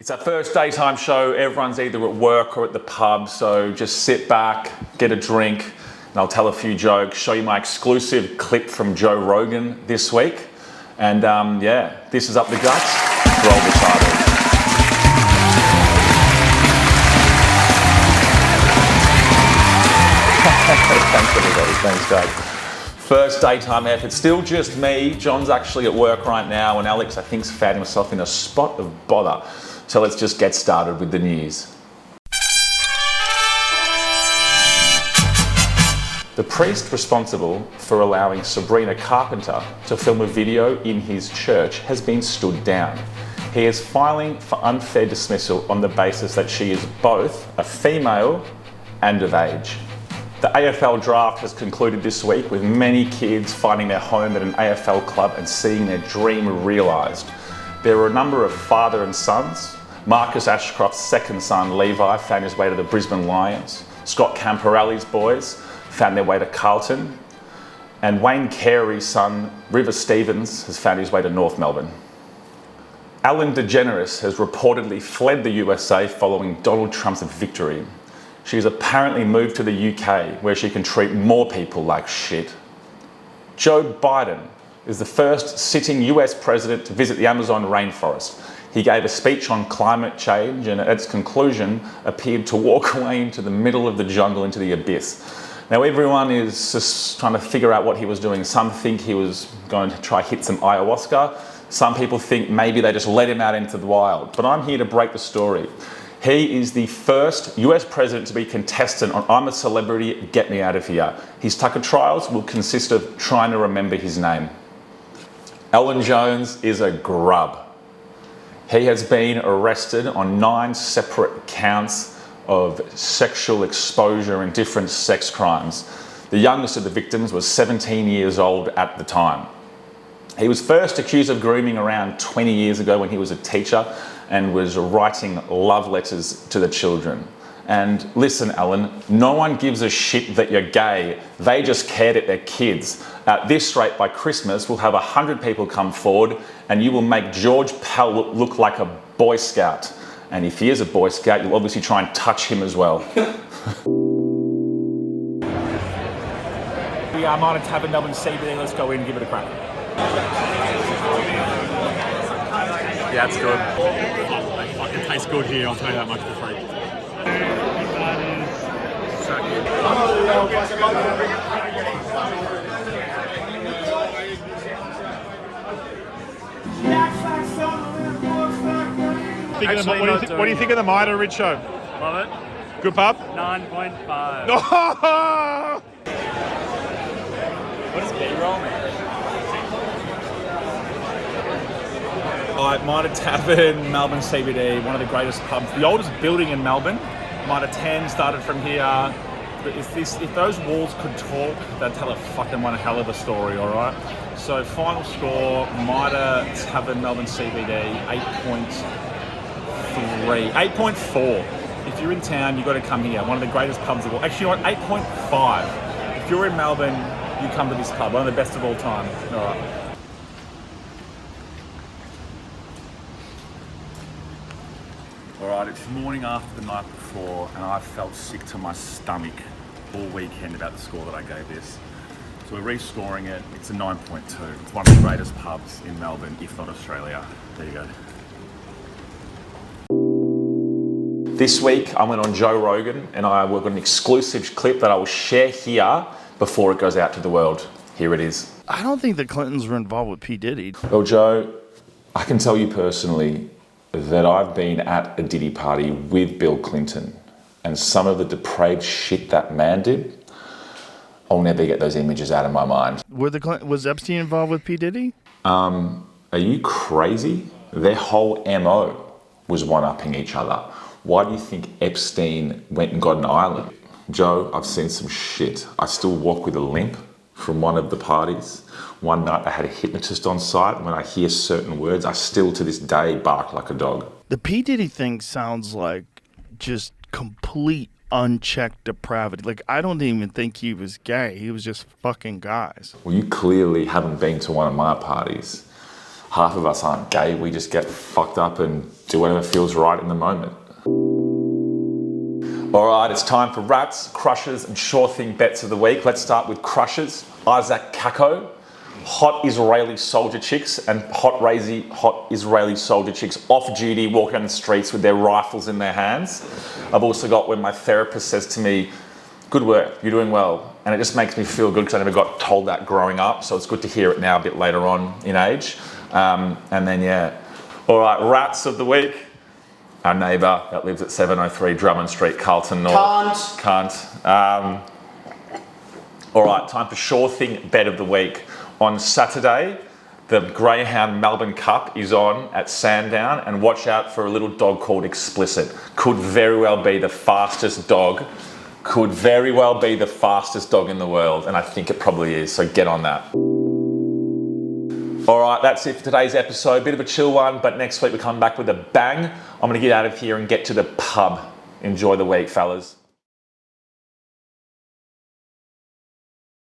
It's our first daytime show. Everyone's either at work or at the pub, so just sit back, get a drink, and I'll tell a few jokes, show you my exclusive clip from Joe Rogan this week. And yeah, this is Up the Guts. Roll the title. Thanks everybody, thanks Dave. First daytime effort, still just me. John's actually at work right now, and Alex I think's found himself in a spot of bother. So let's just get started with the news. The priest responsible for allowing Sabrina Carpenter to film a video in his church has been stood down. He is filing for unfair dismissal on the basis that she is both a female and of age. The AFL draft has concluded this week with many kids finding their home at an AFL club and seeing their dream realised. There were a number of father and sons. Marcus Ashcroft's second son, Levi, found his way to the Brisbane Lions. Scott Camporelli's boys found their way to Carlton. And Wayne Carey's son, River Stevens, has found his way to North Melbourne. Ellen DeGeneres has reportedly fled the USA following Donald Trump's victory. She has apparently moved to the UK, where she can treat more people like shit. Joe Biden is the first sitting US president to visit the Amazon rainforest. He gave a speech on climate change and at its conclusion appeared to walk away into the middle of the jungle, into the abyss. Now everyone is just trying to figure out what he was doing. Some think he was going to try hit some ayahuasca. Some people think maybe they just let him out into the wild. But I'm here to break the story. He is the first US president to be contestant on I'm a Celebrity, Get Me Out of Here. His Tucker trials will consist of trying to remember his name. Alan Jones is a grub. He has been arrested on 9 separate counts of sexual exposure and different sex crimes. The youngest of the victims was 17 years old at the time. He was first accused of grooming around 20 years ago when he was a teacher and was writing love letters to the children. And listen, Alan, no one gives a shit that you're gay. They just care that they're kids. At this rate, by Christmas, we'll have 100 people come forward and you will make George Pell look like a Boy Scout. And if he is a Boy Scout, you'll obviously try and touch him as well. We are Mitre Tavern, Melbourne CBD. Let's go in and give it a crack. Yeah, it's good. It tastes good here, I'll tell you that much for free. What do you think of the Mitre, Richo? Love it. Good pub? 9.5. Oh! What is B-roll, man? Mitre Tavern, Melbourne CBD, one of the greatest pubs, the oldest building in Melbourne. Mitre 10 started from here. If those walls could talk, they'd tell a fucking one hell of a story, all right? So final score, Mitre Tavern, Melbourne CBD, 8.3, 8.4. If you're in town, you've got to come here. One of the greatest pubs of all. Actually, you know what, 8.5. If you're in Melbourne, you come to this pub, one of the best of all time, all right? Alright, it's the morning after the night before and I felt sick to my stomach all weekend about the score that I gave this. So we're rescoring it, it's a 9.2. It's one of the greatest pubs in Melbourne, if not Australia. There you go. This week I went on Joe Rogan and I worked on an exclusive clip that I will share here before it goes out to the world. Here it is. I don't think the Clintons were involved with P. Diddy. Well, Joe, I can tell you personally that I've been at a Diddy party with Bill Clinton and some of the depraved shit that man did, I'll never get those images out of my mind. Was Epstein involved with P. Diddy? Are you crazy? Their whole MO was one-upping each other. Why do you think Epstein went and got an island? Joe, I've seen some shit. I still walk with a limp from one of the parties. One night I had a hypnotist on site. When I hear certain words, I still to this day bark like a dog. The P. Diddy thing sounds like just complete unchecked depravity. Like, I don't even think he was gay. He was just fucking guys. Well, you clearly haven't been to one of my parties. half of us aren't gay. We just get fucked up and do whatever feels right in the moment. All right, it's time for rats, crushes, and sure thing bets of the week. Let's start with crushes. Isaac Kako. Hot Israeli soldier chicks and hot Israeli soldier chicks off duty walking on the streets with their rifles in their hands. I've also got when my therapist says to me, good work, you're doing well. And it just makes me feel good because I never got told that growing up. So it's good to hear it now a bit later on in age. And then, yeah. All right, rats of the week. Our neighbour that lives at 703 Drummond Street, Carlton North. Can't. All right, time for sure thing bet of the week. On Saturday, the Greyhound Melbourne Cup is on at Sandown, and watch out for a little dog called Explicit. Could very well be the fastest dog. Could very well be the fastest dog in the world, and I think it probably is, so get on that. All right, that's it for today's episode. Bit of a chill one, but next week we come back with a bang. I'm gonna get out of here and get to the pub. Enjoy the week, fellas.